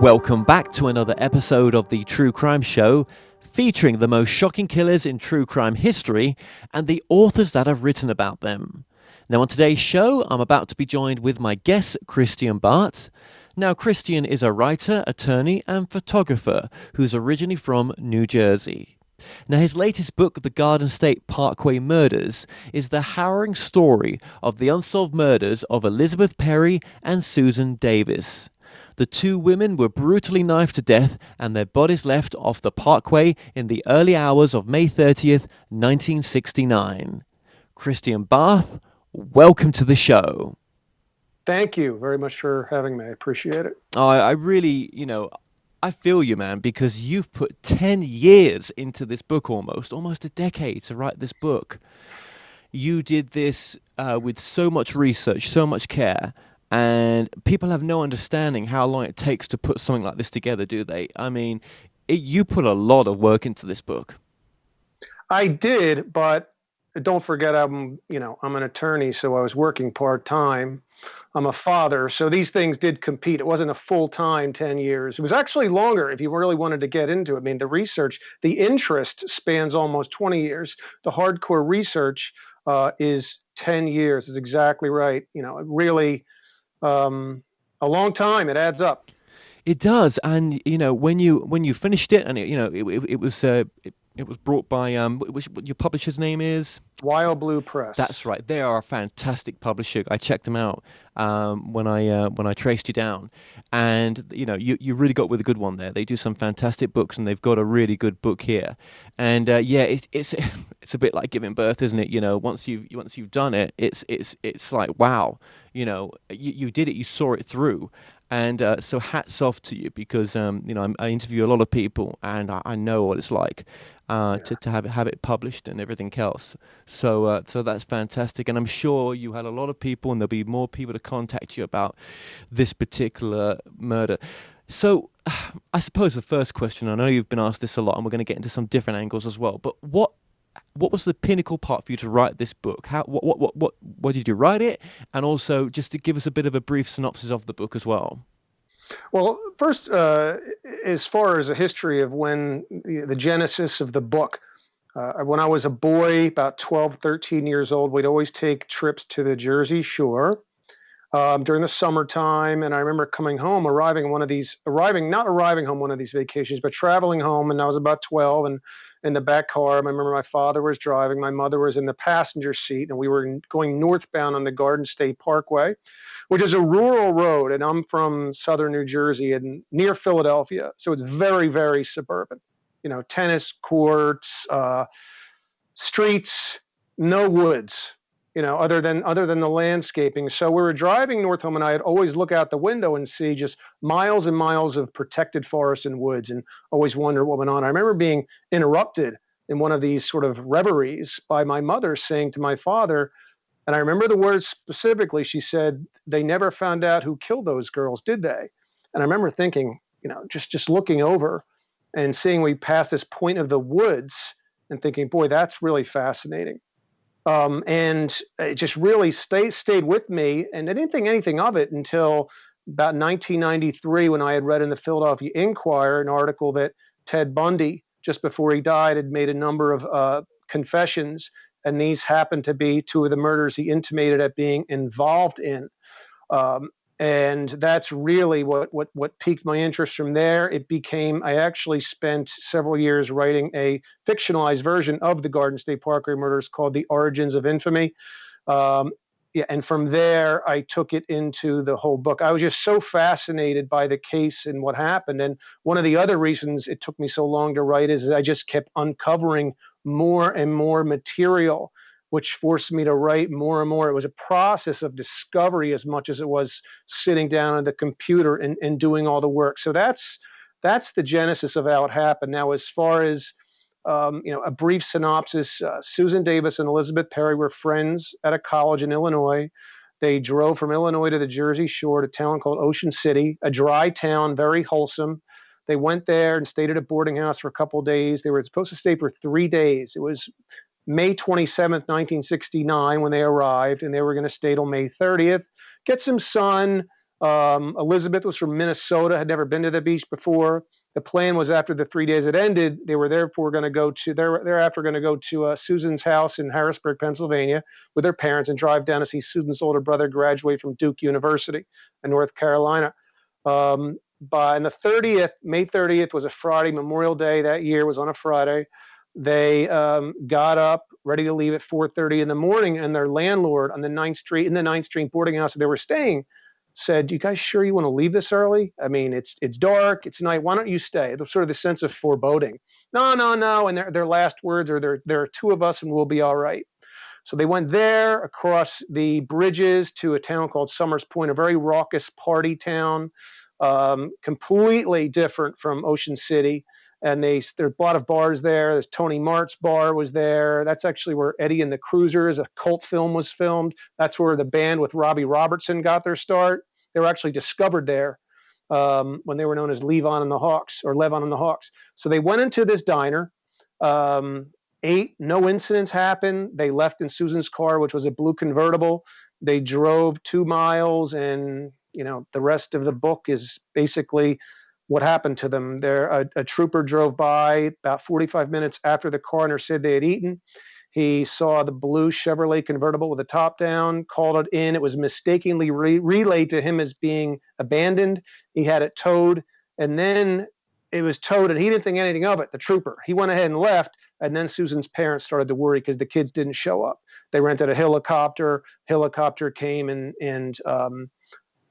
Welcome back to another episode of the True Crime Show, featuring the most shocking killers in true crime history and the authors that have written about them. Now, on today's show, I'm about to be joined with my guest, Christian Barth. Now, Christian is a writer, attorney, and photographer who's originally from New Jersey. Now, his latest book, The Garden State Parkway Murders, is the harrowing story of the unsolved murders of Elizabeth Perry and Susan Davis. The two women were brutally knifed to death and their bodies left off the parkway in the early hours of May 30th, 1969. Christian Barth, welcome to the show. Thank you very much for having me. I appreciate it. I really, I feel you, man, because you've put 10 years into this book almost a decade to write this book. You did this with so much research, so much care. And people have no understanding how long it takes to put something like this together, do they? I mean, you put a lot of work into this book. I did, but don't forget I'm an attorney, so I was working part-time. I'm a father, so these things did compete. It wasn't a full-time 10 years. It was actually longer if you really wanted to get into it. I mean, the research, the interest spans almost 20 years. The hardcore research is 10 years, is exactly right. Really... a long time. It adds up. It does, and when you finished it, and it was brought by what your publisher's name is? Wild Blue Press. That's right. They are a fantastic publisher. I checked them out when I traced you down, and you really got with a good one there. They do some fantastic books, and they've got a really good book here. And it's a bit like giving birth, isn't it? Once you've done it, it's like wow. You did it. You saw it through. And so hats off to you because I interview a lot of people and I know what it's like to have it published and everything else. So that's fantastic, and I'm sure you had a lot of people, and there'll be more people to contact you about this particular murder. So I suppose the first question, I know you've been asked this a lot, and we're going to get into some different angles as well. But what was the pinnacle part for you to write this book? What did you write it? And also, just to give us a bit of a brief synopsis of the book as well. Well, first, as far as a history of when the genesis of the book, when I was a boy, about 12, 13 years old, we'd always take trips to the Jersey Shore during the summertime. And I remember coming home, not arriving home one of these vacations, but traveling home. And I was about 12, and in the back car, I remember my father was driving, my mother was in the passenger seat, and we were going northbound on the Garden State Parkway, which is a rural road. And I'm from southern New Jersey and near Philadelphia. So it's very, very suburban, tennis courts, streets, no woods, other than the landscaping. So we were driving north home, and I'd always look out the window and see just miles and miles of protected forest and woods, and always wonder what went on. I remember being interrupted in one of these sort of reveries by my mother saying to my father, and I remember the words specifically, she said, "They never found out who killed those girls, did they?" And I remember thinking, just looking over and seeing we passed this point of the woods and thinking, boy, that's really fascinating. And it just really stayed with me. And I didn't think anything of it until about 1993, when I had read in the Philadelphia Inquirer an article that Ted Bundy, just before he died, had made a number of confessions. And these happened to be two of the murders he intimated at being involved in. And that's really what piqued my interest from there. I actually spent several years writing a fictionalized version of the Garden State Parkway Murders called The Origins of Infamy. And from there, I took it into the whole book. I was just so fascinated by the case and what happened. And one of the other reasons it took me so long to write is I just kept uncovering more and more material, which forced me to write more and more. It was a process of discovery as much as it was sitting down on the computer and doing all the work. So that's the genesis of how it happened. Now, as far as a brief synopsis, Susan Davis and Elizabeth Perry were friends at a college in Illinois. They drove from Illinois to the Jersey Shore, to a town called Ocean City, a dry town, very wholesome. They went there and stayed at a boarding house for a couple of days. They were supposed to stay for 3 days. It was May 27th, 1969 when they arrived, and they were going to stay till May 30th, get some sun, Elizabeth was from Minnesota, had never been to the beach before. The plan was after the 3 days had ended, they were therefore going to go to thereafter going to go to Susan's house in Harrisburg, Pennsylvania, with their parents and drive down to see Susan's older brother graduate from Duke University in North Carolina. By the 30th, May 30th was a Friday. Memorial Day that year was on a Friday. They got up ready to leave at 4:30 in the morning, and their landlord on the 9th Street in the 9th Street boarding house they were staying said, "You guys sure you want to leave this early? I mean, it's dark, it's night. Why don't you stay?" There's sort of the sense of foreboding. No, no, no. And their last words are, "There are two of us, and we'll be all right." So they went there across the bridges to a town called Summers Point, a very raucous party town, completely different from Ocean City. And there's a lot of bars there. There's Tony Mart's bar was there. That's actually where Eddie and the Cruisers, a cult film, was filmed. That's where the band with Robbie Robertson got their start. They were actually discovered there when they were known as Levon and the Hawks, or Levon and the Hawks. So they went into this diner. No incidents happened. They left in Susan's car, which was a blue convertible. They drove 2 miles, and the rest of the book is basically what happened to them. A trooper drove by about 45 minutes after the coroner said they had eaten. He saw the blue Chevrolet convertible with the top down, called it in. It was mistakenly relayed to him as being abandoned. He had it towed, and then it was towed, and he didn't think anything of it, the trooper. He went ahead and left, and then Susan's parents started to worry because the kids didn't show up. They rented a helicopter. Helicopter came, and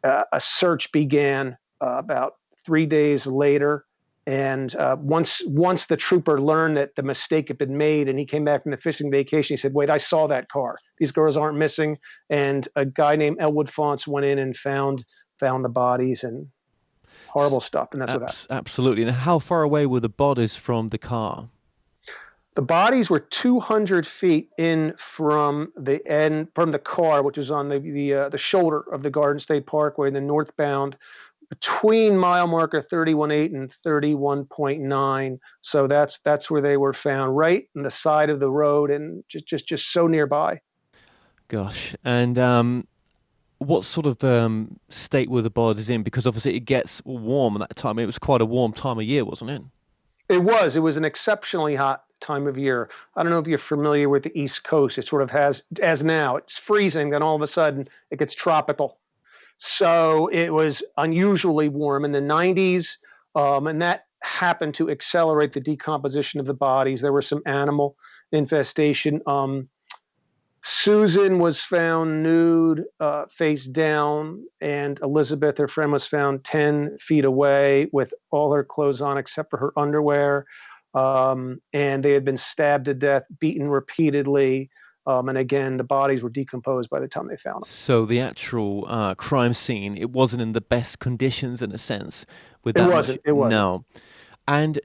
a search began about 3 days later. And once the trooper learned that the mistake had been made, and he came back from the fishing vacation, he said, "Wait, I saw that car. These girls aren't missing." And a guy named Elwood Fonts went in and found the bodies, and horrible stuff. And that's what happened. Absolutely. And how far away were the bodies from the car? The bodies were 200 feet in from the car, which was on the shoulder of the Garden State Parkway, the northbound, between mile marker 31.8 and 31.9. So that's where they were found, right on the side of the road, and just so nearby. Gosh. And what sort of state were the bodies in? Because obviously it gets warm at that time. It was quite a warm time of year, wasn't it? It was an exceptionally hot time of year. I don't know if you're familiar with the East Coast. It sort of has, as now, it's freezing, then all of a sudden it gets tropical. So it was unusually warm in the 90s, and that happened to accelerate the decomposition of the bodies. There was some animal infestation. Susan was found nude, face down, and Elizabeth, her friend, was found 10 feet away with all her clothes on except for her underwear. And they had been stabbed to death, beaten repeatedly. And again, the bodies were decomposed by the time they found them. So the actual crime scene, it wasn't in the best conditions in a sense. With that It wasn't. No. And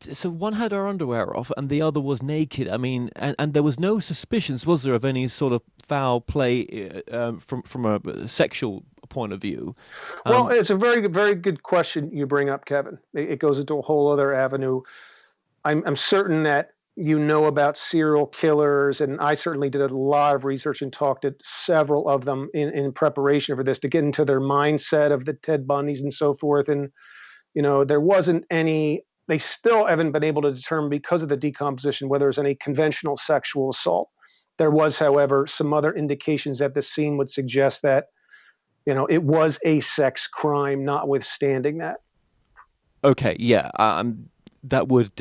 so one had her underwear off and the other was naked. I mean, and there was no suspicions, was there, of any sort of foul play from a sexual point of view? Well, it's a very, very good question you bring up, Kevin. It goes into a whole other avenue. I'm certain that about serial killers, and I certainly did a lot of research and talked to several of them in preparation for this to get into their mindset of the Ted Bundys and so forth. And, there wasn't any, they still haven't been able to determine, because of the decomposition, whether there's any conventional sexual assault. There was, however, some other indications that the scene would suggest that, it was a sex crime, notwithstanding that. Okay, yeah, that would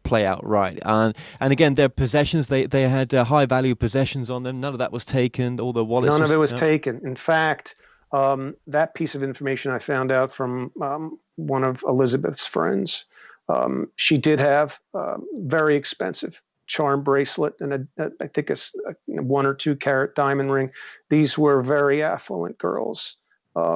play out right. And again, their possessions, they had high value possessions on them. None of that was taken. All the wallets. None of it was taken. In fact, that piece of information I found out from one of Elizabeth's friends. She did have very expensive charm bracelet and I think a 1 or 2 carat diamond ring. These were very affluent girls.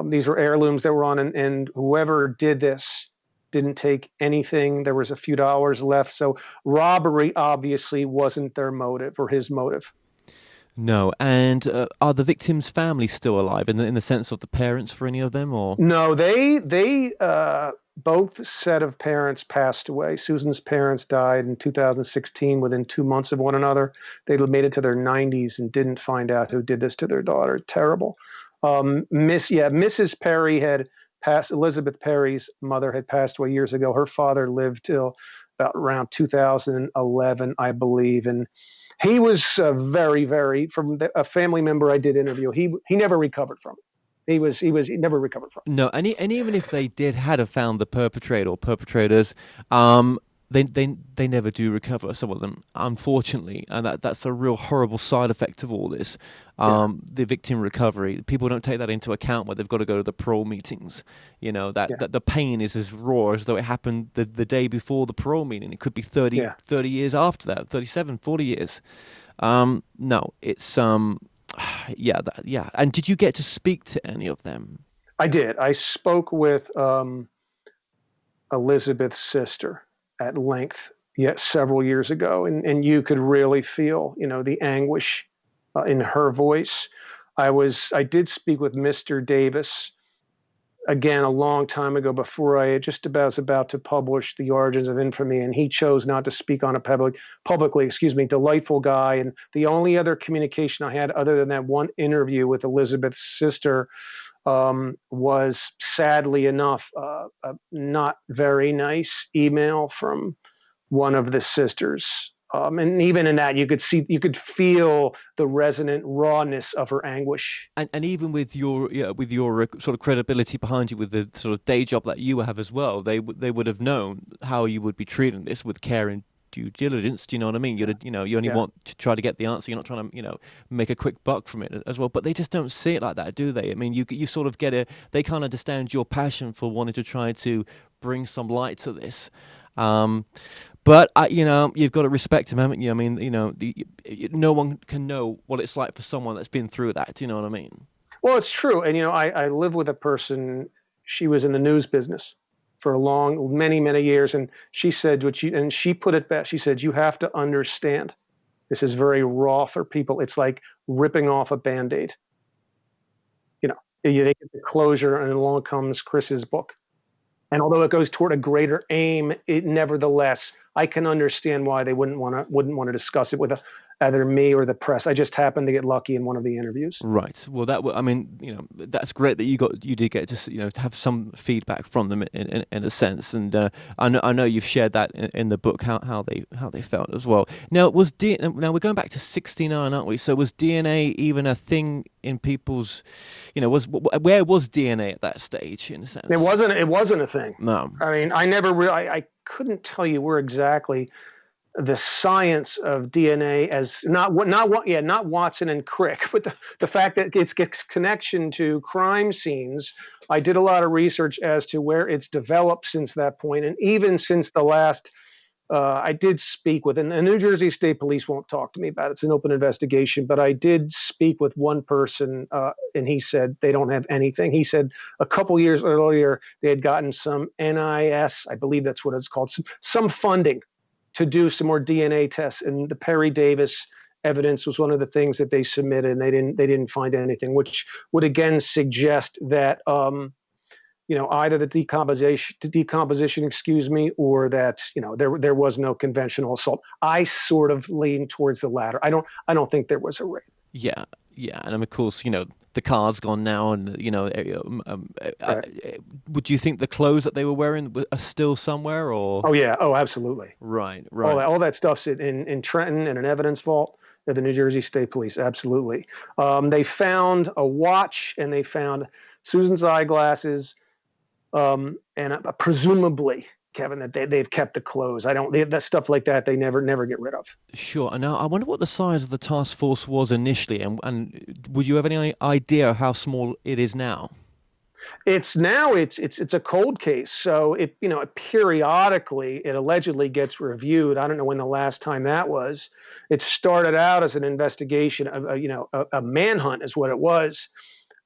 These were heirlooms that were on, and whoever did this didn't take anything. There was a few dollars left. So robbery obviously wasn't their motive or his motive. No. And are the victims' families still alive in the sense of the parents for any of them, or? No, they both set of parents passed away. Susan's parents died in 2016 within 2 months of one another. They made it to their 90s and didn't find out who did this to their daughter. Terrible. Mrs. Perry had passed. Elizabeth Perry's mother had passed away years ago. Her father lived till about around 2011, I believe, and he was a family member I did interview. He never recovered from it. He never recovered from No, and even if they had have found the perpetrator or perpetrators, um, they never do recover. Some of them, unfortunately, and that's a real horrible side effect of all this. it. Yeah, The victim recovery, people don't take that into account when they've got to go to the parole meetings. You know yeah, that the pain is as raw as though it happened the day before the parole meeting. It could be yeah. 30 years after that, 37, 40 years. No, it's yeah, yeah. And did you get to speak to any of them? I did. I spoke with Elizabeth's sister at length, yet several years ago, and you could really feel, the anguish in her voice. I did speak with Mr. Davis again a long time ago before I just about was about to publish The Origins of Infamy, and he chose not to speak on it publicly. Excuse me. Delightful guy, and the only other communication I had, other than that one interview with Elizabeth's sister, was sadly enough a not very nice email from one of the sisters. And even in that, you could feel the resonant rawness of her anguish. And even with your sort of credibility behind you, with the sort of day job that you have as well, they would have known how you would be treating this with care and due diligence. Do you know what I mean? You only Yeah. want to try to get the answer. You're not trying to make a quick buck from it as well. But they just don't see it like that, do they? I mean, you sort of they can't understand your passion for wanting to try to bring some light to this. Um, but you've got to respect him, haven't you? I mean, no one can know what it's like for someone that's been through that. Do you know what I mean? Well, it's true. And, I live with a person, she was in the news business for many, many years. And she said, and she put it best. She said, you have to understand, this is very raw for people. It's like ripping off a Band-Aid. They get the closure, and along comes Chris's book. And although it goes toward a greater aim, it nevertheless, I can understand why they wouldn't want to discuss it with either me or the press. I just happened to get lucky in one of the interviews. Right. Well, I mean, that's great that you did get to to have some feedback from them in a sense, and I know you've shared that in the book how they felt as well. Now now we're going back to '69, aren't we? So was DNA even a thing in people's, where was DNA at that stage in a sense? It wasn't a thing. No. I mean, I never really, I couldn't tell you where exactly the science of DNA, as not Watson and Crick, but the fact that it's connection to crime scenes. I did a lot of research as to where it's developed since that point, and even since the last. I did speak with, and the New Jersey State Police won't talk to me about it. It's an open investigation, but I did speak with one person, and he said they don't have anything. He said a couple years earlier they had gotten some NIS, I believe that's what it's called, some funding to do some more DNA tests, and the Perry Davis evidence was one of the things that they submitted, and they didn't find anything, which would again suggest that either the decomposition, excuse me, or that there was no conventional assault. I sort of lean towards the latter. I don't think there was a rape. Yeah, yeah, and of course, the car's gone now, and Right. would you think the clothes that they were wearing are still somewhere, or? Oh yeah. Oh, absolutely. Right, All that stuff's in Trenton in an evidence vault at the New Jersey State Police. Absolutely. They found a watch, and they found Susan's eyeglasses, and presumably, Kevin, that they've kept the clothes. That stuff like that they never get rid of. Sure. And now I wonder what the size of the task force was initially, and would you have any idea how small it is now? It's a cold case, so periodically it allegedly gets reviewed. I don't know when the last time that was. It started out as an investigation of a manhunt is what it was.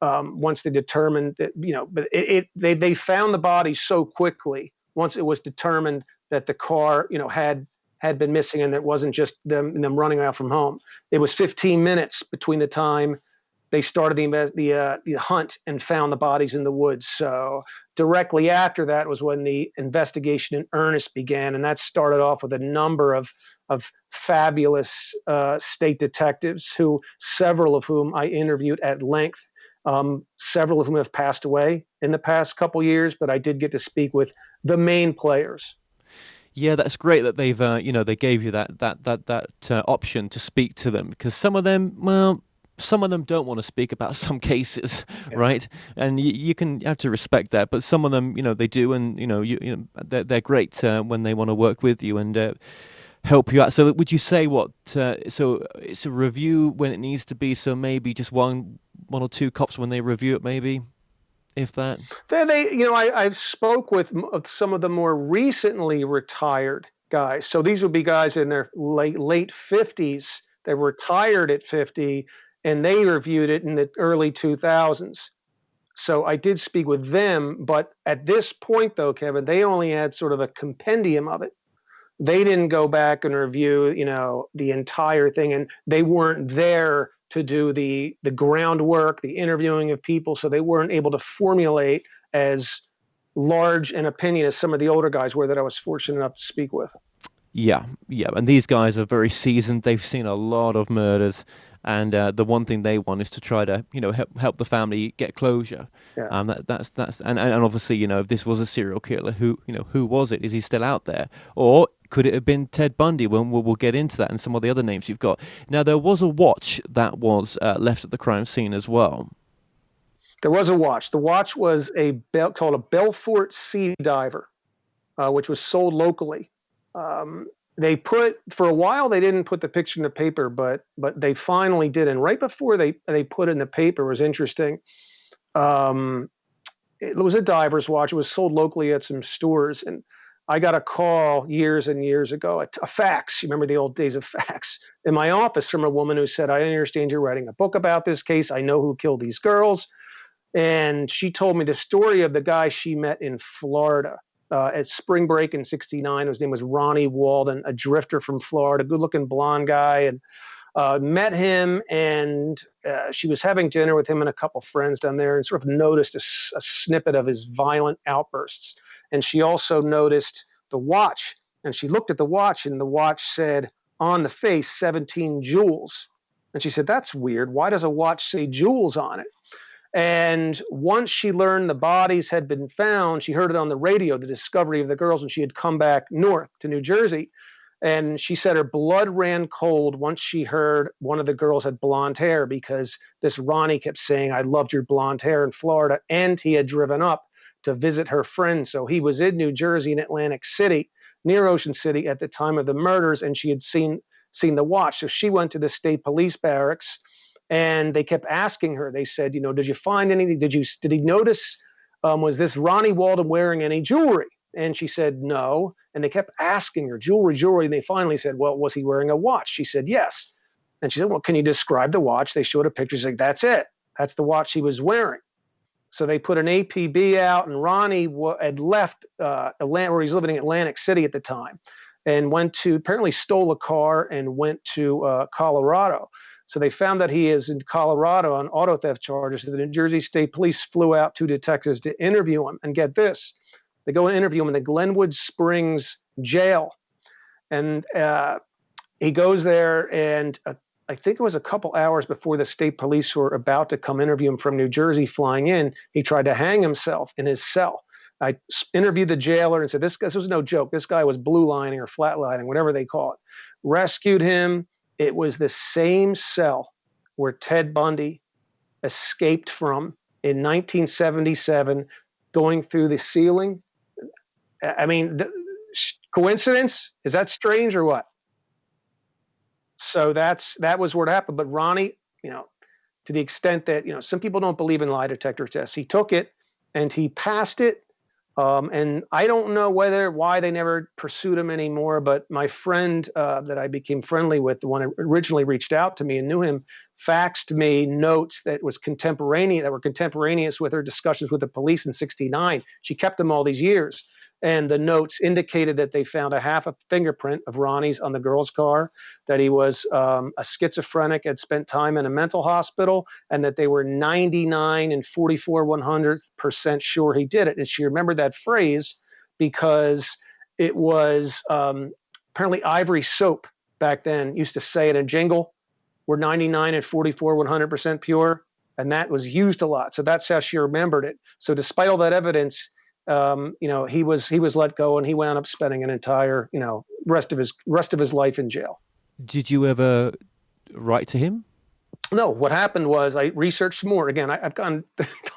Once they determined that but they found the body so quickly once it was determined that the car had been missing, and it wasn't just them running out from home. It was 15 minutes between the time they started the hunt and found the bodies in the woods. So directly after that was when the investigation in earnest began, and that started off with a number of fabulous state detectives, several of whom I interviewed at length. several of whom have passed away in the past couple years, but I did get to speak with the main players. Yeah, that's great that they've they gave you that option to speak to them, because some of them, well, some of them don't want to speak about some cases, Yeah. right? And you have to respect that. But some of them, they do, and they're great when they want to work with you and help you out. So would you say what? So it's a review when it needs to be. So maybe just one or two cops when they review it, maybe, if that. I spoke with some of the more recently retired guys. So these would be guys in their late 50s. They retired at 50, and they reviewed it in the early 2000s. So I did speak with them, but at this point, though, Kevin, they only had sort of a compendium of it. They didn't go back and review, the entire thing, and they weren't there to do the groundwork, the interviewing of people, so they weren't able to formulate as large an opinion as some of the older guys were that I was fortunate enough to speak with. Yeah, yeah, and these guys are very seasoned. They've seen a lot of murders, and the one thing they want is to try to, help the family get closure. Yeah. That's and obviously, if this was a serial killer, who was it? Is he still out there, or could it have been Ted Bundy? We'll get into that and some of the other names you've got. Now, there was a watch that was left at the crime scene as well. There was a watch. The watch was called a Belfort Sea Diver, which was sold locally. For a while they didn't put the picture in the paper, but they finally did. And right before they put it in the paper, it was interesting. It was a diver's watch. It was sold locally at some stores, and I got a call years and years ago, a fax. You remember the old days of fax, in my office from a woman who said, "I understand you're writing a book about this case. I know who killed these girls." And she told me the story of the guy she met in Florida at spring break in '69. His name was Ronnie Walden, a drifter from Florida, good-looking blonde guy, and met him, and she was having dinner with him and a couple friends down there, and sort of noticed a snippet of his violent outbursts. And she also noticed the watch, and she looked at the watch, and the watch said on the face 17 jewels. And she said, "That's weird. Why does a watch say jewels on it?" And once she learned the bodies had been found, she heard it on the radio, the discovery of the girls, when she had come back north to New Jersey. And she said her blood ran cold once she heard one of the girls had blonde hair, because this Ronnie kept saying, "I loved your blonde hair" in Florida. And he had driven up to visit her friend. So he was in New Jersey, in Atlantic City, near Ocean City at the time of the murders. And she had seen the watch. So she went to the state police barracks, and they kept asking her. They said, "Did you find anything? Did he notice, was this Ronnie Walden wearing any jewelry?" And she said, "No." And they kept asking her, jewelry. And they finally said, "Well, was he wearing a watch?" She said, "Yes." And she said, "Well, can you describe the watch?" They showed her pictures. Like, "That's it. That's the watch he was wearing." So they put an APB out, and Ronnie had left Atlanta, where he's living in Atlantic City at the time, and apparently stole a car and went to Colorado. So they found that he is in Colorado on auto theft charges. So the New Jersey State Police flew out 2 detectives to interview him. And get this, they go and interview him in the Glenwood Springs jail. And he goes there, and I think it was a couple hours before the state police were about to come interview him from New Jersey flying in, he tried to hang himself in his cell. I interviewed the jailer and said, this was no joke. This guy was blue lining or flat lining, whatever they call it. Rescued him. It was the same cell where Ted Bundy escaped from in 1977, going through the ceiling. I mean, coincidence? Is that strange or what? So that was what happened. But Ronnie, to the extent that, some people don't believe in lie detector tests, he took it and he passed it. And I don't know why they never pursued him anymore, but my friend that I became friendly with, the one who originally reached out to me and knew him, faxed me notes that were contemporaneous with her discussions with the police in '69. She kept them all these years. And the notes indicated that they found a fingerprint of Ronnie's on the girl's car, that he was a schizophrenic, had spent time in a mental hospital, and that they were 99 and 44/100% sure he did it. And she remembered that phrase because it was apparently Ivory Soap back then used to say in a jingle, "We're 99 and 44/100% pure." and that was used a lot. So that's how she remembered it. So despite all that evidence, he was let go, and he wound up spending an entire, rest of his life in jail. Did you ever write to him? No, what happened was I researched more. Again, I've gone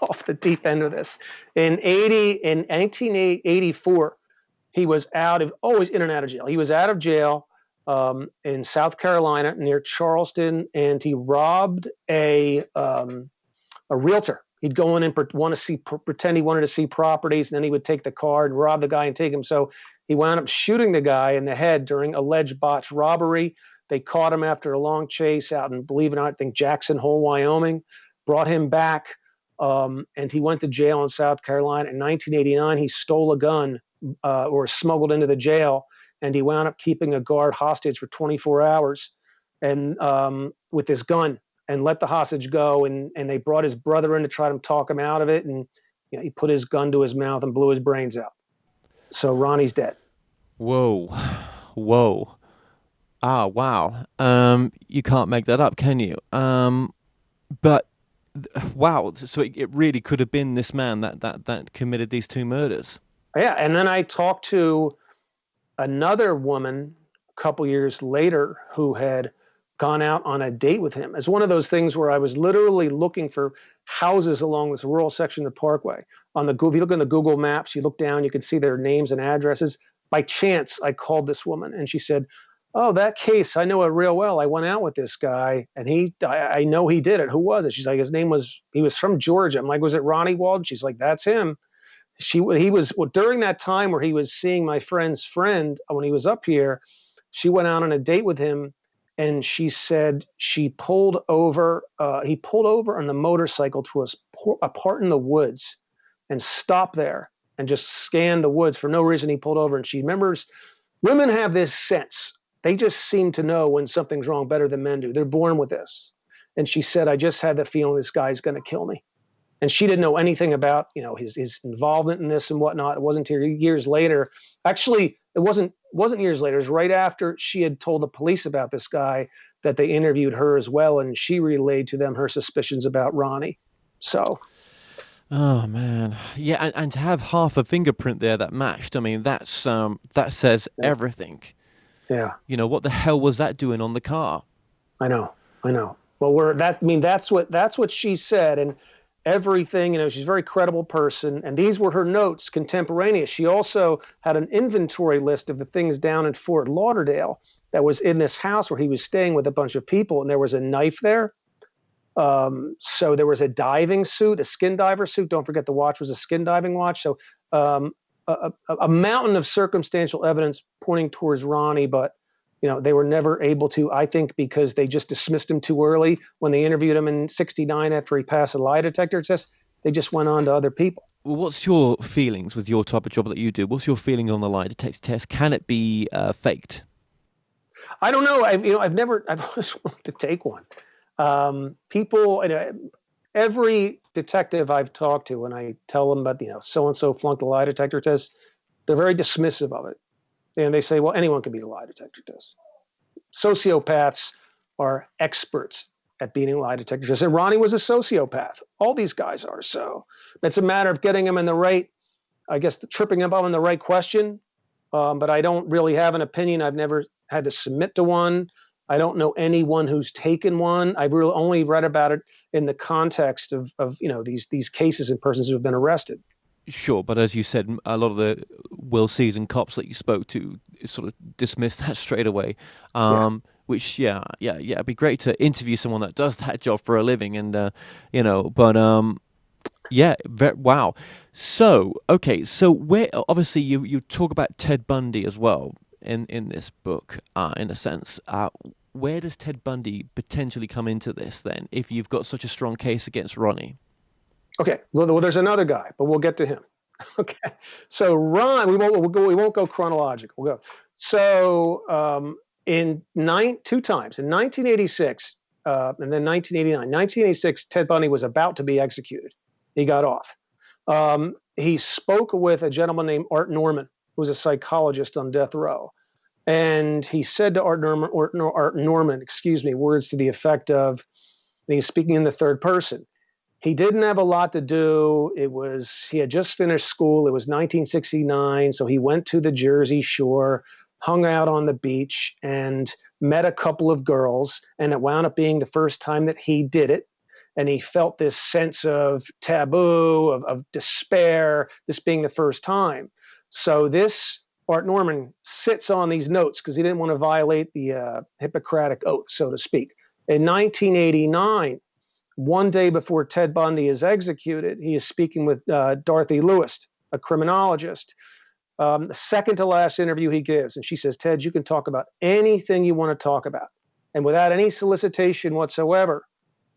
off the deep end of this. In 1984, he was always in and out of jail. He was out of jail in South Carolina near Charleston, and he robbed a realtor. He'd go in and pretend he wanted to see properties, and then he would take the car and rob the guy and take him. So he wound up shooting the guy in the head during alleged botched robbery. They caught him after a long chase out in, believe it or not, I think Jackson Hole, Wyoming, brought him back, and he went to jail in South Carolina. In 1989, he stole a gun or smuggled into the jail, and he wound up keeping a guard hostage for 24 hours and with his gun, and let the hostage go. And they brought his brother in to try to talk him out of it, and he put his gun to his mouth and blew his brains out. So Ronnie's dead. Whoa. Ah, wow. You can't make that up, can you? But wow. So it really could have been this man that committed these two murders. Yeah, and then I talked to another woman a couple years later who had gone out on a date with him. It's one of those things where I was literally looking for houses along this rural section of the Parkway. If you look on the Google Maps, you look down, you can see their names and addresses. By chance, I called this woman, and she said, "Oh, that case, I know it real well. I went out with this guy, and I know he did it. Who was it?" She's like, he was from Georgia. I'm like, "Was it Ronnie Walden?" She's like, "That's him." During that time where he was seeing my friend's friend when he was up here, she went out on a date with him, and she said he pulled over on the motorcycle to a part in the woods and stopped there and just scanned the woods. For no reason, he pulled over, and she remembers women have this sense. They just seem to know when something's wrong better than men do. They're born with this. And she said, "I just had the feeling this guy's going to kill me." And she didn't know anything about, his involvement in this and whatnot. It wasn't until years later. Actually, it wasn't years later. It was right after she had told the police about this guy that they interviewed her as well, and she relayed to them her suspicions about Ronnie. So. Oh man, yeah, and to have half a fingerprint there that matched. I mean, that says everything. Yeah. What the hell was that doing on the car? I know. Well, that's what she said, and everything. She's a very credible person, and these were her notes contemporaneous. She also had an inventory list of the things down in Fort Lauderdale that was in this house where he was staying with a bunch of people, and there was a knife there. So there was a diving suit, a skin diver suit. Don't forget the watch was a skin diving watch. So a mountain of circumstantial evidence pointing towards Ronnie, but they were never able to, I think, because they just dismissed him too early. When they interviewed him in '69 after he passed a lie detector test, they just went on to other people. Well, what's your feelings with your type of job that you do? What's your feeling on the lie detector test? Can it be faked? I don't know. I've always wanted to take one. People, every detective I've talked to, when I tell them about, so-and-so flunked the lie detector test, they're very dismissive of it. And they say, well, anyone can beat a lie detector test. Sociopaths are experts at beating lie detector tests. And Ronnie was a sociopath. All these guys are. So it's a matter of getting them in the right, tripping them up on the right question. But I don't really have an opinion. I've never had to submit to one. I don't know anyone who's taken one. I've really only read about it in the context of these cases and persons who have been arrested. Sure, but as you said, a lot of the well-seasoned cops that you spoke to sort of dismissed that straight away. Which, it'd be great to interview someone that does that job for a living, and wow. So, okay, so where obviously you talk about Ted Bundy as well in this book, in a sense. Where does Ted Bundy potentially come into this then, if you've got such a strong case against Ronnie? Okay, well, there's another guy, but we'll get to him. Okay, so Ron, we won't go chronological. We'll go. So two times in 1986 and then 1989. 1986, Ted Bundy was about to be executed. He got off. He spoke with a gentleman named Art Norman, who was a psychologist on death row. And he said to Art Norman, words to the effect of, and he's speaking in the third person, He didn't have a lot to do. He had just finished school. It was 1969. So he went to the Jersey Shore, hung out on the beach, and met a couple of girls. And it wound up being the first time that he did it. And he felt this sense of taboo, of despair, this being the first time. So this Art Norman sits on these notes because he didn't want to violate the Hippocratic Oath, so to speak. In 1989, one day before Ted Bundy is executed, he is speaking with Dorothy Lewis, a criminologist. The second to last interview he gives, and she says, "Ted, you can talk about anything you want to talk about." And without any solicitation whatsoever,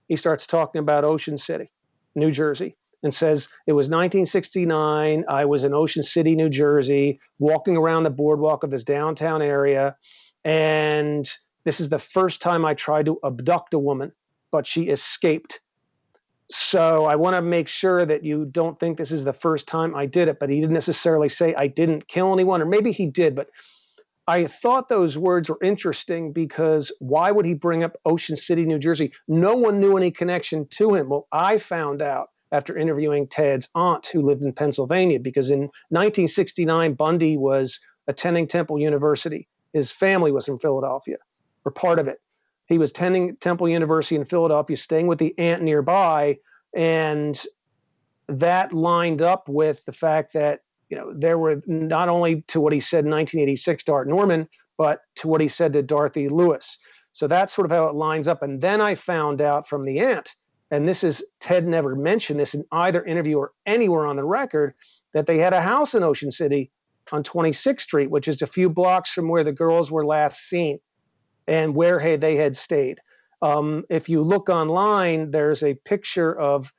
he starts talking about Ocean City, New Jersey, and says, "It was 1969. I was in Ocean City, New Jersey, walking around the boardwalk of this downtown area. And this is the first time I tried to abduct a woman, but she escaped. So I want to make sure that you don't think this is the first time I did it." But he didn't necessarily say I didn't kill anyone, or maybe he did, but I thought those words were interesting because why would he bring up Ocean City, New Jersey? No one knew any connection to him. Well, I found out after interviewing Ted's aunt, who lived in Pennsylvania, because in 1969, Bundy was attending Temple University. His family was from Philadelphia, or part of it. He was attending Temple University in Philadelphia, staying with the aunt nearby, and that lined up with the fact that there were not only to what he said in 1986 to Art Norman, but to what he said to Dorothy Lewis. So that's sort of how it lines up. And then I found out from the aunt, and Ted never mentioned this in either interview or anywhere on the record, that they had a house in Ocean City on 26th Street, which is a few blocks from where the girls were last seen and where they had stayed. If you look online, there's a picture of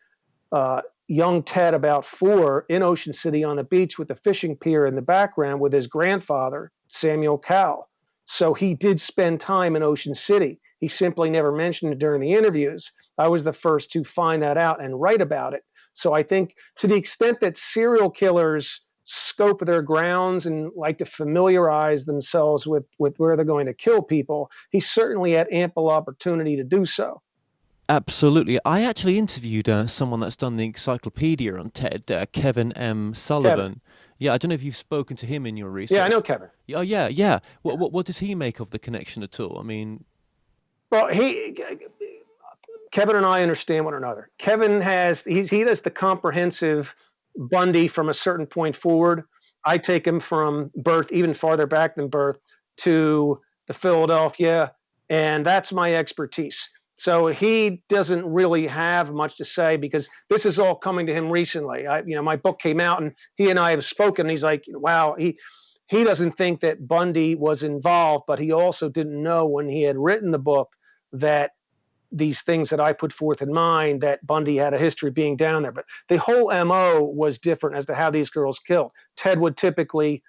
young Ted, about 4, in Ocean City on the beach with the fishing pier in the background with his grandfather, Samuel Cowell. So he did spend time in Ocean City. He simply never mentioned it during the interviews. I was the first to find that out and write about it. So I think to the extent that serial killers scope their grounds and like to familiarize themselves with where they're going to kill people, he certainly had ample opportunity to do so. Absolutely. I actually interviewed someone that's done the encyclopedia on Ted, Kevin M. Kevin. Sullivan. Yeah, I don't know if you've spoken to him in your research. Yeah, I know Kevin. Oh, yeah, yeah. What does he make of the connection at all? I mean, well, Kevin and I understand one another. Kevin he does the comprehensive Bundy from a certain point forward. I take him from birth, even farther back than birth, to the Philadelphia, and that's my expertise. So he doesn't really have much to say because this is all coming to him recently. My book came out and he and I have spoken. He's like, wow, he doesn't think that Bundy was involved, but he also didn't know when he had written the book that these things that I put forth in mind, that Bundy had a history of being down there. But the whole MO was different as to how these girls killed. Ted would typically,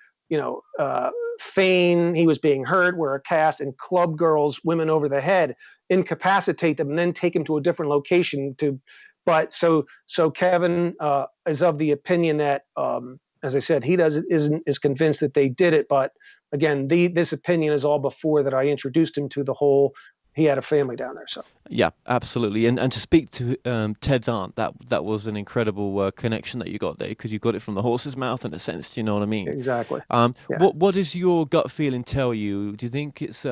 feign he was being hurt, wear a cast, and club girls, women over the head, incapacitate them, and then take them to a different location. But Kevin is of the opinion that, as I said, he is convinced that they did it. But again, this opinion is all before that I introduced him to the whole. He had a family down there, so yeah, absolutely. And to speak to Ted's aunt, that was an incredible connection that you got there, because you got it from the horse's mouth in a sense. Do you know what I mean? Exactly. Yeah. What does your gut feeling tell you? Do you think it's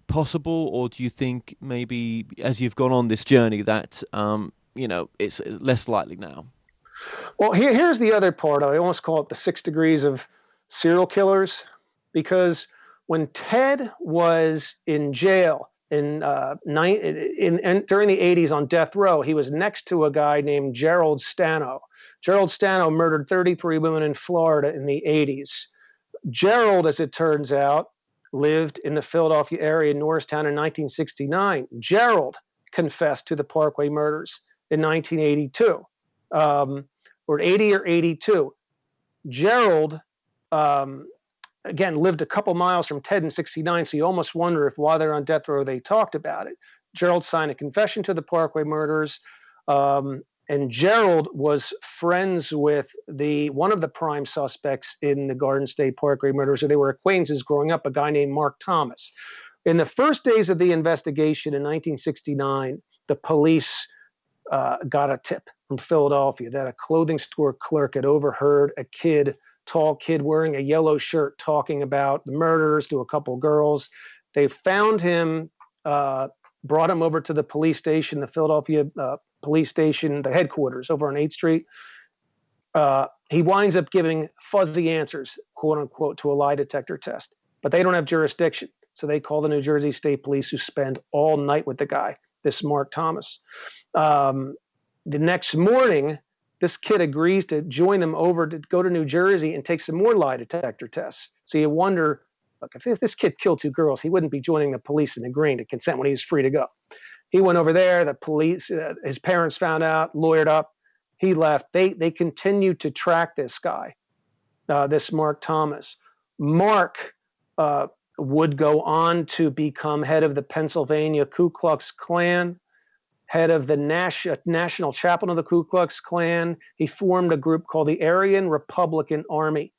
possible, or do you think maybe as you've gone on this journey that it's less likely now? Well, here's the other part. I almost call it the 6 degrees of serial killers, because when Ted was in jail during the 80s on death row, he was next to a guy named Gerald Stano. Gerald Stano murdered 33 women in Florida in the 80s. Gerald, as it turns out, lived in the Philadelphia area in Norristown in 1969. Gerald confessed to the Parkway murders in 1982, or 80 or 82. Gerald, again, lived a couple miles from Ted in 69, so you almost wonder if while they're on death row, they talked about it. Gerald signed a confession to the Parkway murders, and Gerald was friends with one of the prime suspects in the Garden State Parkway murders, so they were acquaintances growing up, a guy named Mark Thomas. In the first days of the investigation in 1969, the police got a tip from Philadelphia that a clothing store clerk had overheard a tall kid wearing a yellow shirt talking about the murders to a couple girls. They found him, brought him over to the police station, the Philadelphia police station, the headquarters over on 8th Street. He winds up giving fuzzy answers, quote unquote, to a lie detector test, but they don't have jurisdiction. So they call the New Jersey State Police, who spend all night with the guy, this Mark Thomas. The next morning, this kid agrees to join them over to go to New Jersey and take some more lie detector tests. So you wonder, look, if this kid killed 2 girls, he wouldn't be joining the police and agreeing to consent when he was free to go. He went over there. The police, his parents found out, lawyered up. He left. They continued to track this guy, this Mark Thomas. Mark would go on to become head of the Pennsylvania Ku Klux Klan, head of the national chaplain of the Ku Klux Klan. He formed a group called the Aryan Republican Army,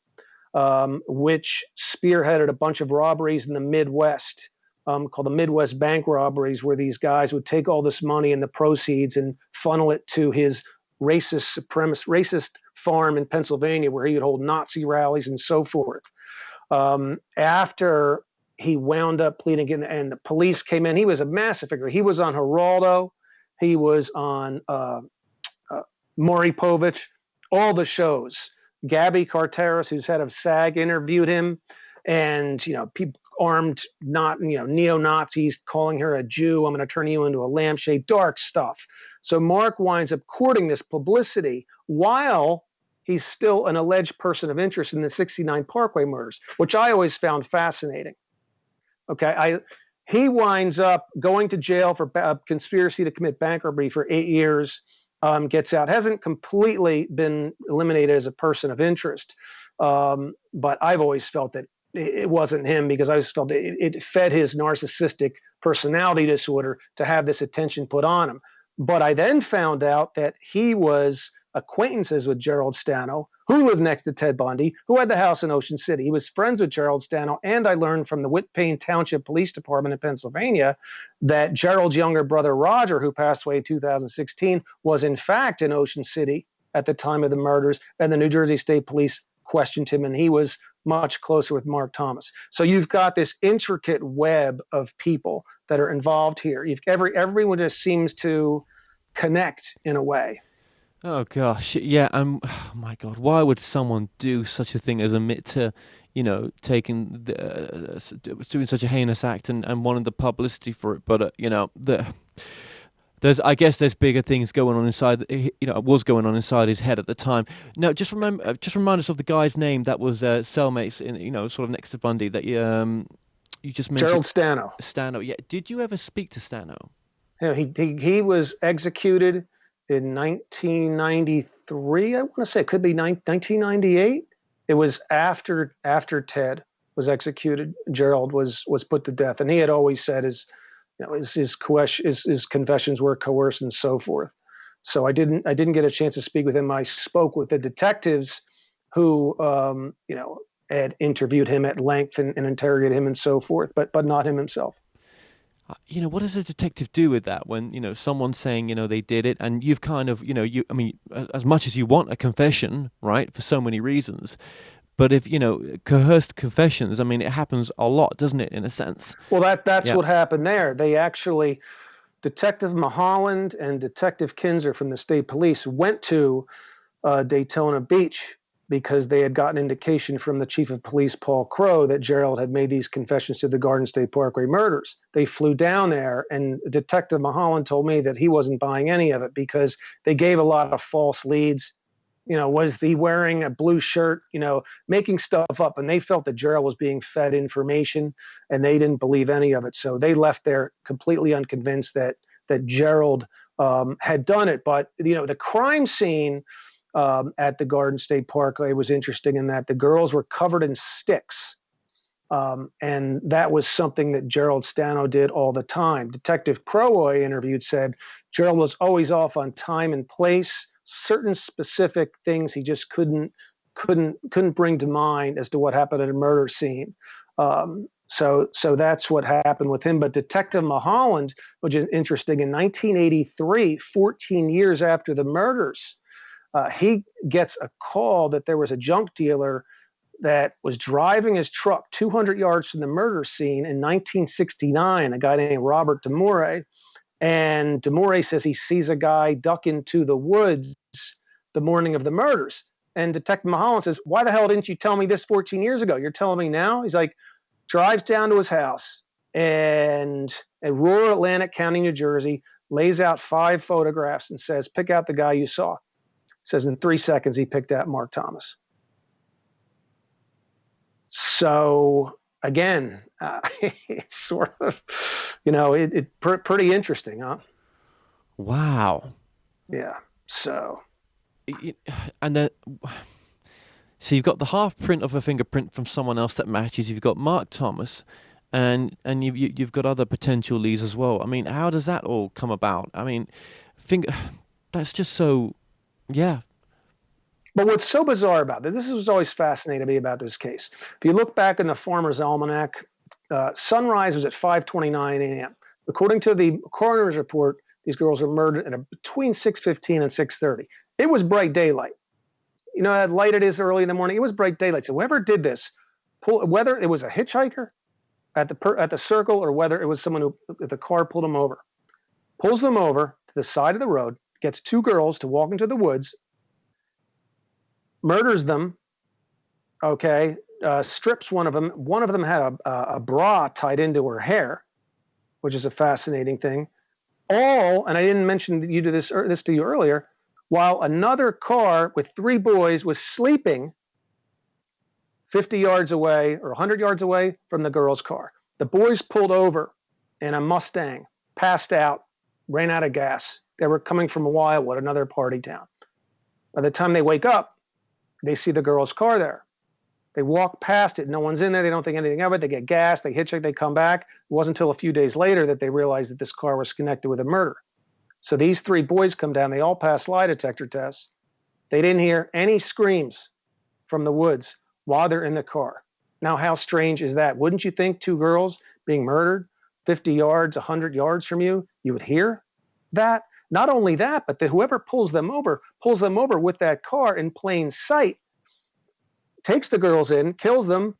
which spearheaded a bunch of robberies in the Midwest, called the Midwest bank robberies, where these guys would take all this money and the proceeds and funnel it to his racist farm in Pennsylvania, where he would hold Nazi rallies and so forth. After he wound up pleading and the police came in, he was a massive figure. He was on Geraldo. He was on Maury Povich, all the shows. Gabby Carteris, who's head of SAG, interviewed him, and people armed, neo-Nazis calling her a Jew. I'm going to turn you into a lampshade. Dark stuff. So Mark winds up courting this publicity while he's still an alleged person of interest in the 69 Parkway murders, which I always found fascinating. Okay, he winds up going to jail for conspiracy to commit bank robbery for 8 years, gets out, hasn't completely been eliminated as a person of interest. But I've always felt that it wasn't him, because I always felt it fed his narcissistic personality disorder to have this attention put on him. But I then found out that he was acquaintances with Gerald Stano, who lived next to Ted Bundy, who had the house in Ocean City. He was friends with Gerald Stano, and I learned from the Whitpain Township Police Department in Pennsylvania that Gerald's younger brother, Roger, who passed away in 2016, was in fact in Ocean City at the time of the murders, and the New Jersey State Police questioned him, and he was much closer with Mark Thomas. So you've got this intricate web of people that are involved here. Everyone just seems to connect in a way. Oh gosh, yeah. Oh my God, why would someone do such a thing as admit to, taking doing such a heinous act and wanting the publicity for it? But I guess there's bigger things going on inside. Was going on inside his head at the time. Now, just remind us of the guy's name that was cellmates in, sort of next to Bundy that you just mentioned. Gerald Stano. Stano, yeah. Did you ever speak to Stano? Yeah, he was executed in 1993. I want to say it could be 1998. It was after Ted was executed. Gerald was put to death, and he had always said his confessions were coerced and so forth. So I didn't get a chance to speak with him. I spoke with the detectives who had interviewed him at length and interrogated him and so forth, but not him himself. What does a detective do with that when, someone's saying, they did it, and you've kind of, as much as you want a confession, right, for so many reasons, but if, coerced confessions, it happens a lot, doesn't it, in a sense? Well, that's what happened there. They actually, Detective Mulholland and Detective Kinzer from the state police went to Daytona Beach because they had gotten indication from the chief of police, Paul Crow, that Gerald had made these confessions to the Garden State Parkway murders. They flew down there, and Detective Mulholland told me that he wasn't buying any of it because they gave a lot of false leads. Was he wearing a blue shirt, making stuff up, and they felt that Gerald was being fed information, and they didn't believe any of it. So they left there completely unconvinced that Gerald had done it. But, the crime scene at the Garden State Parkway was interesting in that the girls were covered in sticks. And that was something that Gerald Stano did all the time. Detective Crow I interviewed said Gerald was always off on time and place. Certain specific things he just couldn't bring to mind as to what happened at a murder scene. So that's what happened with him. But Detective Mulholland, which is interesting, in 1983, 14 years after the murders, he gets a call that there was a junk dealer that was driving his truck 200 yards from the murder scene in 1969, a guy named Robert DeMore. And DeMore says he sees a guy duck into the woods the morning of the murders. And Detective Mulholland says, "Why the hell didn't you tell me this 14 years ago? You're telling me now?" He's like, drives down to his house and in rural Atlantic County, New Jersey, lays out 5 photographs and says, "Pick out the guy you saw." Says in 3 seconds he picked out Mark Thomas. So again, it's sort of, pretty interesting, huh? Wow. Yeah. So. And then, so you've got the half print of a fingerprint from someone else that matches. You've got Mark Thomas, and you've got other potential leads as well. I mean, how does that all come about? I mean, that's just so, yeah. But what's so bizarre about this was always fascinating to me about this case. If you look back in the Farmer's Almanac, sunrise was at 5:29 a.m. According to the coroner's report, these girls were murdered at between 6:15 and 6:30. It was bright daylight. You know how light it is early in the morning? It was bright daylight. So whoever did this, whether it was a hitchhiker at the circle or whether it was someone who the car pulled them over, pulls them over to the side of the road, gets 2 girls to walk into the woods, murders them, okay, strips one of them. One of them had a bra tied into her hair, which is a fascinating thing. All, and I didn't mention this to you earlier, while another car with 3 boys was sleeping 50 yards away or 100 yards away from the girl's car. The boys pulled over in a Mustang, passed out, ran out of gas. They were coming from Wildwood, another party town. By the time they wake up, they see the girl's car there. They walk past it. No one's in there. They don't think anything of it. They get gas. They hitchhike. They come back. It wasn't until a few days later that they realized that this car was connected with a murder. So these 3 boys come down. They all pass lie detector tests. They didn't hear any screams from the woods while they're in the car. Now, how strange is that? Wouldn't you think 2 girls being murdered 50 yards, 100 yards from you, you would hear that? Not only that, but whoever pulls them over with that car in plain sight, takes the girls in, kills them,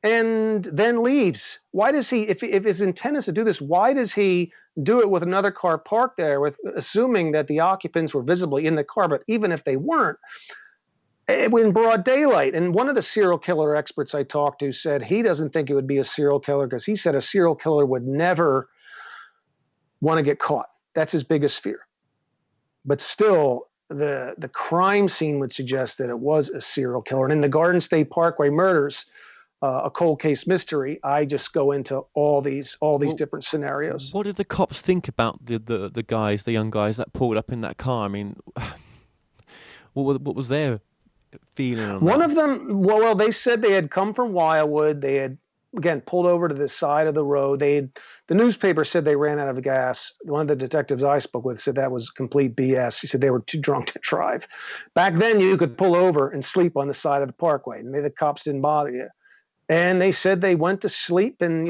and then leaves. Why does he, if his intent is to do this, why does he do it with another car parked there, assuming that the occupants were visibly in the car? But even if they weren't, it was in broad daylight. And one of the serial killer experts I talked to said he doesn't think it would be a serial killer because he said a serial killer would never want to get caught. That's his biggest fear. But still, the crime scene would suggest that it was a serial killer. And in the Garden State Parkway Murders, a cold case mystery, I just go into all these different scenarios. What did the cops think about the guys, the young guys that pulled up in that car? I mean, what was their feeling on One that? of them, well, they said they had come from Wildwood. They had, again, pulled over to the side of the road. The newspaper said they ran out of gas. One of the detectives I spoke with said that was complete BS. He said they were too drunk to drive. Back then, you could pull over and sleep on the side of the parkway. Maybe the cops didn't bother you. And they said they went to sleep, and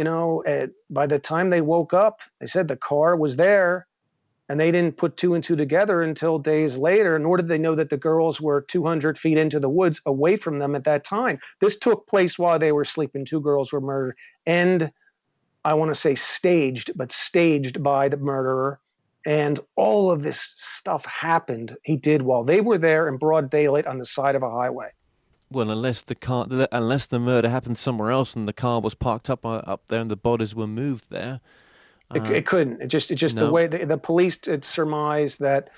by the time they woke up, they said the car was there, and they didn't put 2 and 2 together until days later, nor did they know that the girls were 200 feet into the woods away from them at that time. This took place while they were sleeping. 2 girls were murdered, and I want to say staged by the murderer. And all of this stuff happened, he did, while they were there in broad daylight on the side of a highway. Well, unless the murder happened somewhere else and the car was parked up there and the bodies were moved there. It couldn't. It just no. The way the police had surmised that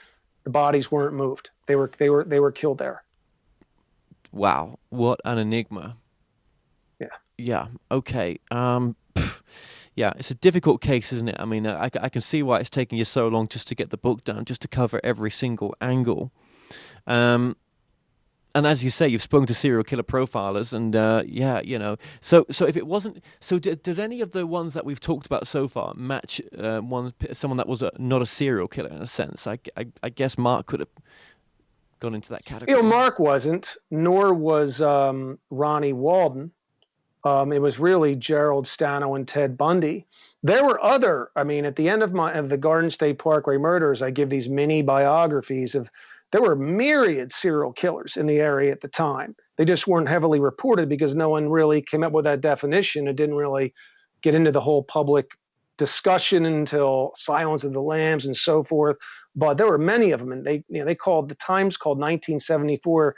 the bodies weren't moved. They were killed there. Wow, what an enigma. Yeah. Yeah. Okay. Yeah, it's a difficult case, isn't it? I mean, I can see why it's taking you so long just to get the book done, just to cover every single angle. And as you say, you've spoken to serial killer profilers, and So if it wasn't, does any of the ones that we've talked about so far match someone that was not a serial killer in a sense? I guess Mark could have gone into that category. Mark wasn't, nor was Ronnie Walden. It was really Gerald, Stano, and Ted Bundy. There were other. I mean, at the end of the Garden State Parkway Murders, I give these mini biographies of. There were myriad serial killers in the area at the time. They just weren't heavily reported because no one really came up with that definition. It didn't really get into the whole public discussion until Silence of the Lambs and so forth. But there were many of them, and they called the Times called 1974,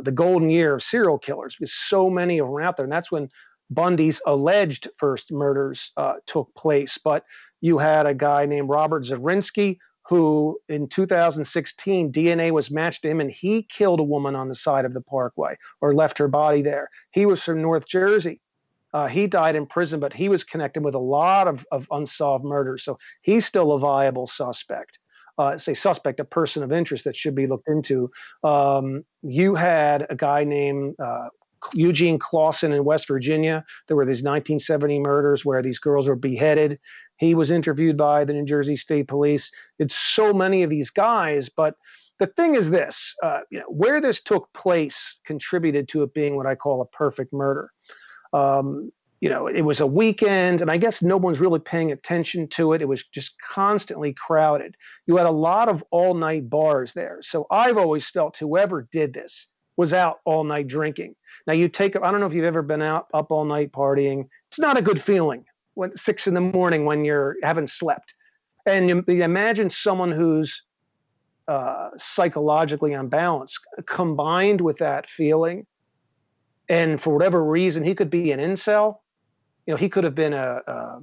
the golden year of serial killers because so many of them were out there, and that's when Bundy's alleged first murders took place. But you had a guy named Robert Zarinsky who, in 2016, DNA was matched to him, and he killed a woman on the side of the parkway or left her body there. He was from North Jersey. He died in prison, but he was connected with a lot of unsolved murders. So he's still a viable suspect. Say suspect, a person of interest that should be looked into. You had a guy named Eugene Clausen in West Virginia. There were these 1970 murders where these girls were beheaded. He was interviewed by the New Jersey State Police. It's so many of these guys, but the thing is this: where this took place contributed to it being what I call a perfect murder. It was a weekend, and I guess no one's really paying attention to it. It was just constantly crowded. You had a lot of all-night bars there. So I've always felt whoever did this was out all night drinking. Now I don't know if you've ever been out up all night partying. It's not a good feeling when 6 a.m. when you haven't slept. And you imagine someone who's psychologically unbalanced combined with that feeling. And for whatever reason, he could be an incel. He could have been a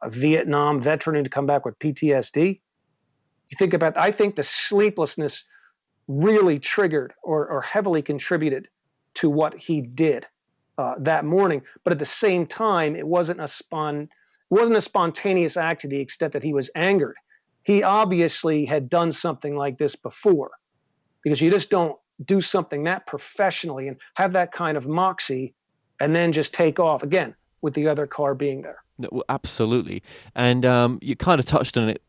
Vietnam veteran who'd come back with PTSD. I think the sleeplessness really triggered or heavily contributed to what he did that morning. But at the same time, it wasn't a spontaneous act to the extent that he was angered. He obviously had done something like this before, because you just don't do something that professionally and have that kind of moxie and then just take off again with the other car being there. No, absolutely. And you kind of touched on it,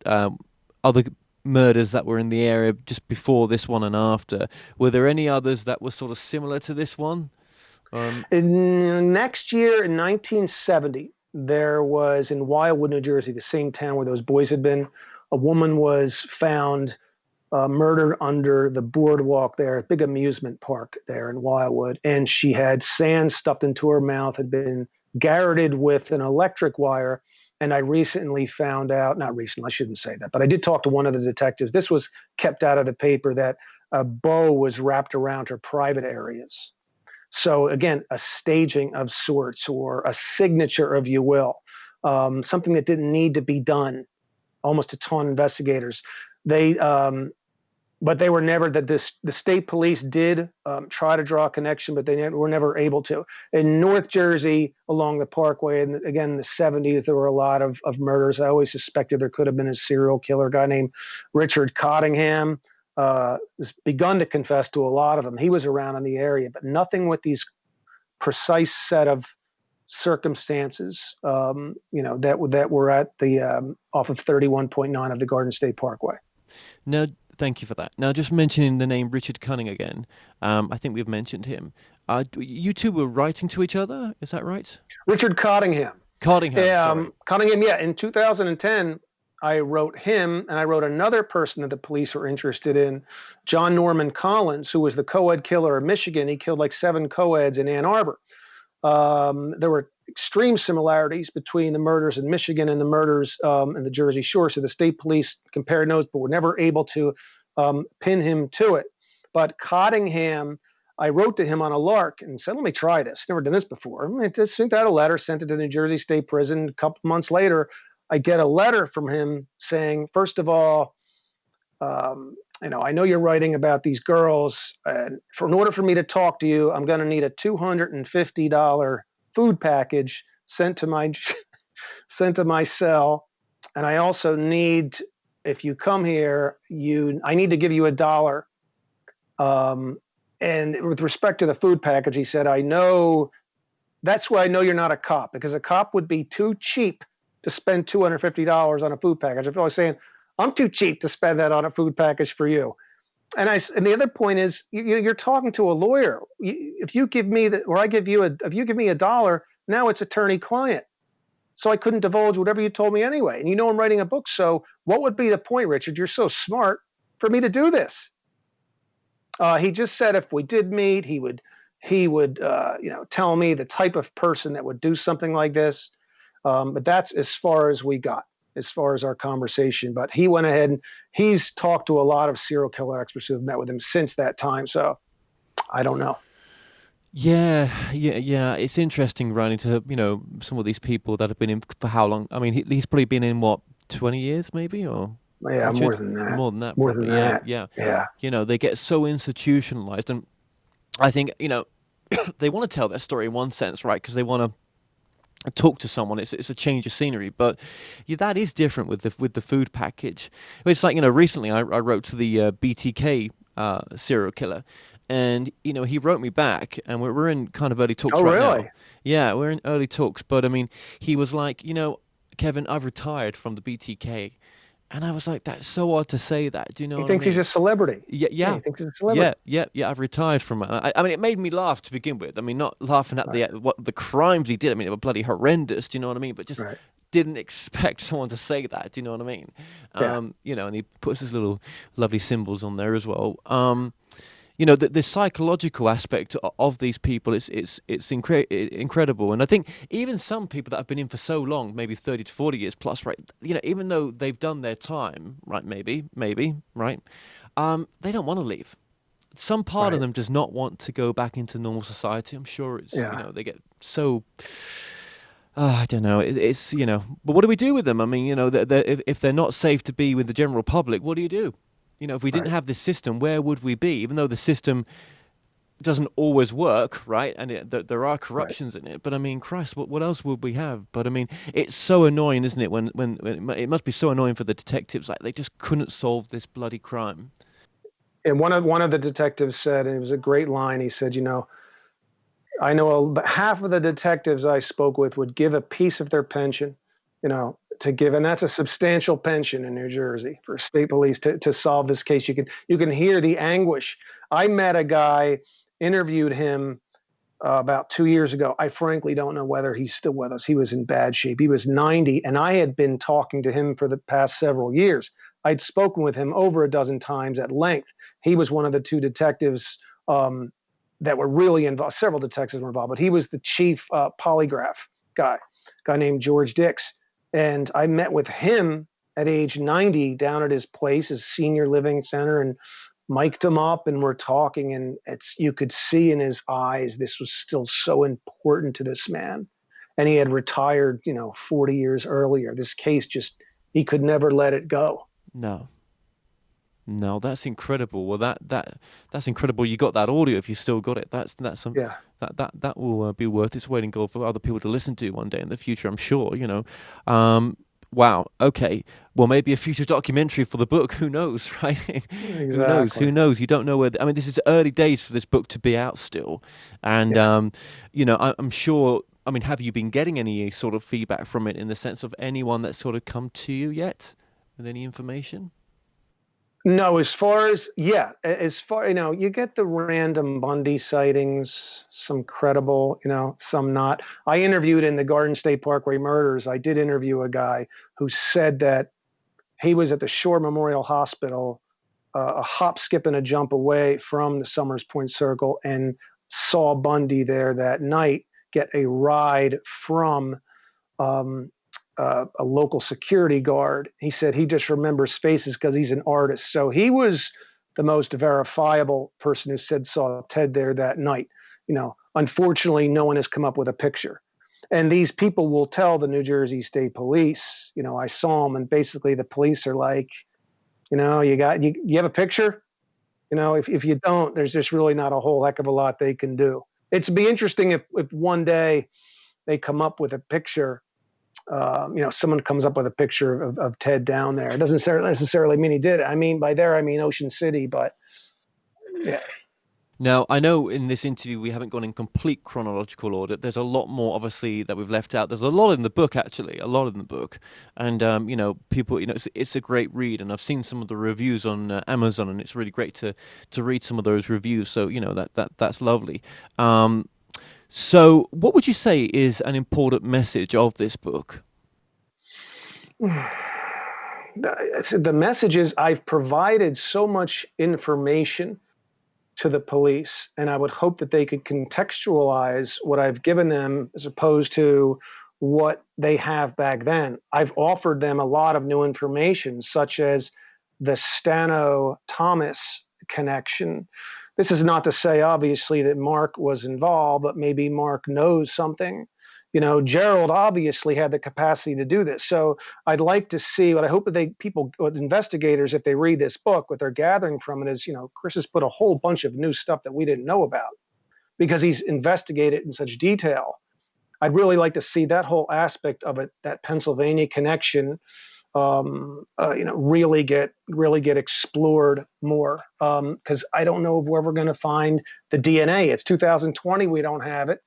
other murders that were in the area just before this one and after. Were there any others that were sort of similar to this one? Next year in 1970, there was in Wildwood, New Jersey, the same town where those boys had been, a woman was found murdered under the boardwalk there, big amusement park there in Wildwood. And she had sand stuffed into her mouth, had been garroted with an electric wire. And I recently found out, not recently, I shouldn't say that, but I did talk to one of the detectives. This was kept out of the paper, that a bow was wrapped around her private areas. So again, a staging of sorts, or a signature, if you will, something that didn't need to be done, almost to taunt investigators. But they were never, the state police did try to draw a connection, but they were never able to. In North Jersey, along the Parkway, and again in the 70s, there were a lot of murders. I always suspected there could have been a serial killer, a guy named Richard Cottingham, has begun to confess to a lot of them. He was around in the area, but nothing with these precise set of circumstances, that were at the off of 31.9 of the Garden State Parkway. Now, thank you for that. Now, just mentioning the name Richard Cunning again, I think we've mentioned him. You two were writing to each other, is that right? Richard Cottingham. Sorry. Cunningham, yeah. In 2010, I wrote him, and I wrote another person that the police were interested in, John Norman Collins, who was the co-ed killer of Michigan. He killed like 7 co-eds in Ann Arbor. There were extreme similarities between the murders in Michigan and the murders in the Jersey Shore. So the state police compared notes, but were never able to pin him to it. But Cottingham, I wrote to him on a lark and said, let me try this. Never done this before. I just sent out a letter, sent it to the New Jersey State Prison. A couple months later, I get a letter from him saying, first of all, I know you're writing about these girls, and in order for me to talk to you, I'm going to need a $250 food package sent to my cell, and I also need, if you come here, I need to give you $1. And with respect to the food package, he said, that's why I know you're not a cop, because a cop would be too cheap to spend $250 on a food package. I was saying, I'm too cheap to spend that on a food package for you. And the other point is, you're talking to a lawyer. If you give me if you give me $1, Now it's attorney-client. So I couldn't divulge whatever you told me anyway. And you know I'm writing a book, so what would be the point, Richard? You're so smart for me to do this. He just said if we did meet, he would tell me the type of person that would do something like this. But that's as far as we got, as far as our conversation. But he went ahead and he's talked to a lot of serial killer experts who have met with him since that time. So I don't know. Yeah. It's interesting running to some of these people that have been in for how long? I mean, he's probably been in what, 20 years maybe, or Yeah, more Richard? than that. More than that, More than probably. that. Yeah. Yeah. They get so institutionalized, and I think they want to tell their story in one sense, right? Because they want to talk to someone. It's a change of scenery, but that is different with the food package. It's like recently I wrote to the BTK serial killer, and he wrote me back, and we're in kind of early talks Oh, right really? now. Yeah, we're in early talks, but I mean, he was like, Kevin, I've retired from the BTK, and I was like, that's so odd to say that. Do you know He what I thinks mean? he's a celebrity. Yeah. He thinks he's a celebrity. Yeah. I've retired from it. I mean, it made me laugh to begin with. I mean, not laughing at Right. the crimes he did. I mean, they were bloody horrendous. Do you know what I mean? But just Right. didn't expect someone to say that. Do you know what I mean? Yeah. And he puts his little lovely symbols on there as well. The psychological aspect of these people it's incredible, and I think even some people that have been in for so long, maybe 30 to 40 years plus, right? Even though they've done their time, right? Maybe, right? They don't want to leave. Some part of Right. them does not want to go back into normal society. I'm sure it's Yeah. they get so. I don't know. It's but what do we do with them? I mean, if they're not safe to be with the general public, what do you do? If we didn't Right. have this system, where would we be? Even though the system doesn't always work, right? And there are Right. corruptions in it. But I mean, Christ, what else would we have? But I mean, it's so annoying, isn't it? When it must be so annoying for the detectives, like they just couldn't solve this bloody crime. And one of the detectives said, and it was a great line. He said, I know half of the detectives I spoke with would give a piece of their pension, to give, and that's a substantial pension in New Jersey for state police to solve this case. You can hear the anguish. I met a guy, interviewed him about 2 years ago. I frankly don't know whether he's still with us. He was in bad shape. He was 90, and I had been talking to him for the past several years. I'd spoken with him over a dozen times at length. He was one of the two detectives that were really involved. Several detectives were involved, but he was the chief polygraph guy named George Dix. And I met with him at age 90 down at his place, his senior living center, and mic'd him up, and we're talking, and you could see in his eyes this was still so important to this man. And he had retired, 40 years earlier. This case he could never let it go. No, that's incredible. Well, that's incredible. You got that audio if you still got it. That's some Yeah. that will be worth its weight in gold for other people to listen to one day in the future. I'm sure. Wow. Okay. Well, maybe a future documentary for the book. Who knows, right? Who knows? Exactly. Who knows? You don't know where. I mean, this is early days for this book to be out still, and Yeah. I'm sure. I mean, have you been getting any sort of feedback from it in the sense of anyone that's sort of come to you yet with any information? No, as far you get the random Bundy sightings, some credible, some not. I interviewed in the Garden State Parkway Murders. I did interview a guy who said that he was at the Shore Memorial Hospital, a hop, skip, and a jump away from the Summers Point Circle, and saw Bundy there that night get a ride from um, a local security guard. He said he just remembers faces because he's an artist. So he was the most verifiable person who said saw Ted there that night. Unfortunately, no one has come up with a picture. And these people will tell the New Jersey State Police, I saw him, and basically the police are like, you have a picture? If you don't, there's just really not a whole heck of a lot they can do. It'd be interesting if one day they come up with a picture. Someone comes up with a picture of Ted down there. It doesn't necessarily mean he did it. I mean, by there, I mean Ocean City, but yeah. Now, I know in this interview we haven't gone in complete chronological order. There's a lot more, obviously, that we've left out. There's a lot in the book, actually, and people, it's a great read. And I've seen some of the reviews on Amazon, and it's really great to read some of those reviews. So that's lovely. So, what would you say is an important message of this book? The message is I've provided so much information to the police, and I would hope that they could contextualize what I've given them as opposed to what they have back then. I've offered them a lot of new information, such as the Stano Thomas connection. This is not to say, obviously, that Mark was involved, but maybe Mark knows something. Gerald obviously had the capacity to do this. So I'd like to see what I hope that investigators, if they read this book, what they're gathering from it is, Chris has put a whole bunch of new stuff that we didn't know about because he's investigated in such detail. I'd really like to see that whole aspect of it, that Pennsylvania connection, really get explored more. Because I don't know if we're ever going to find the DNA. It's 2020. We don't have it.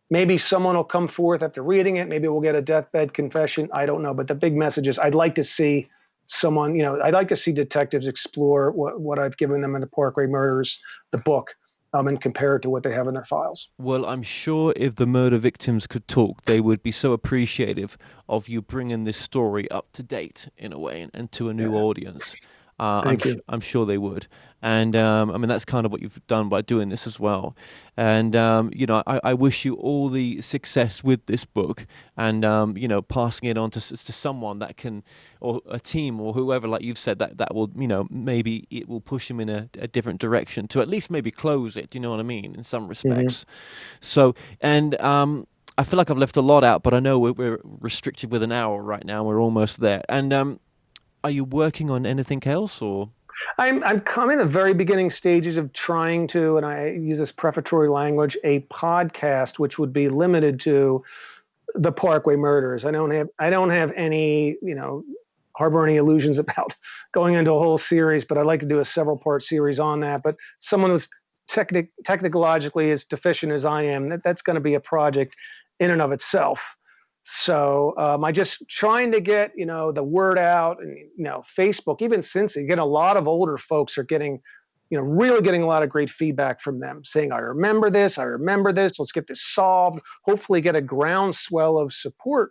Maybe someone will come forth after reading it. Maybe we'll get a deathbed confession. I don't know. But the big message is I'd like to see someone, I'd like to see detectives explore what I've given them in the Parkway Murders, the book, and compare it to what they have in their files. Well, I'm sure if the murder victims could talk, they would be so appreciative of you bringing this story up to date in a way and to a new audience. Thank you. I'm sure they would. And that's kind of what you've done by doing this as well. And, I wish you all the success with this book and, passing it on to someone that can, or a team or whoever, like you've said, that will, maybe it will push him in a different direction to at least maybe close it. Do you know what I mean? In some respects. So, and, I feel like I've left a lot out, but I know we're restricted with an hour right now. We're almost there. And, are you working on anything else, or? I'm in the very beginning stages of trying to, and I use this prefatory language, a podcast which would be limited to the Parkway Murders. I don't have any, harbor any illusions about going into a whole series, but I'd like to do a several part series on that. But someone who's technologically as deficient as I am, that's going to be a project in and of itself. So I just trying to get, the word out and, Facebook, even since again, a lot of older folks are getting, really getting a lot of great feedback from them saying, I remember this, let's get this solved, hopefully get a groundswell of support.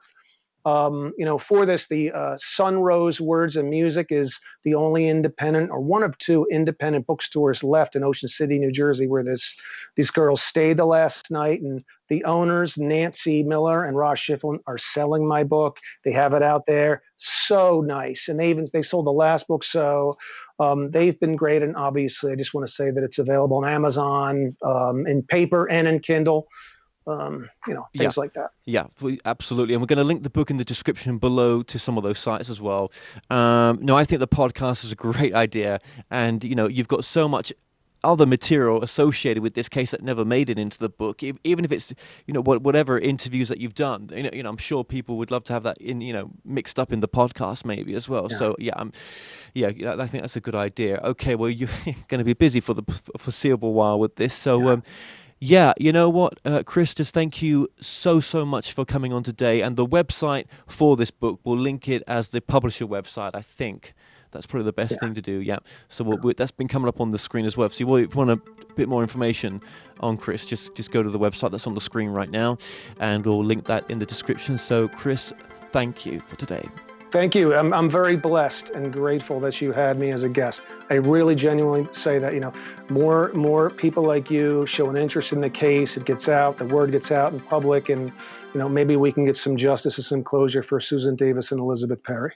For this, the Sunrose Words and Music is the only independent or one of two independent bookstores left in Ocean City, New Jersey, where these girls stayed the last night. And the owners, Nancy Miller and Ross Schifflin, are selling my book. They have it out there. So nice. And they sold the last book. So they've been great. And obviously, I just want to say that it's available on Amazon, in paper and in Kindle. Things like that. Yeah, absolutely. And we're going to link the book in the description below to some of those sites as well. No, I think the podcast is a great idea. And, you've got so much other material associated with this case that never made it into the book, even if it's, whatever interviews that you've done, I'm sure people would love to have that in, mixed up in the podcast maybe as well. Yeah. So I think that's a good idea. Okay. Well, you're going to be busy for the foreseeable while with this. So, yeah, you know what, Chris, just thank you so much for coming on today. And the website for this book, we'll link it as the publisher website, I think. That's probably the best thing to do, yeah. So that's been coming up on the screen as well. So if you want a bit more information on Chris, just go to the website that's on the screen right now, and we'll link that in the description. So, Chris, thank you for today. Thank you. I'm very blessed and grateful that you had me as a guest. I really genuinely say that, more people like you show an interest in the case. It gets out, the word gets out in public, and, maybe we can get some justice and some closure for Susan Davis and Elizabeth Perry.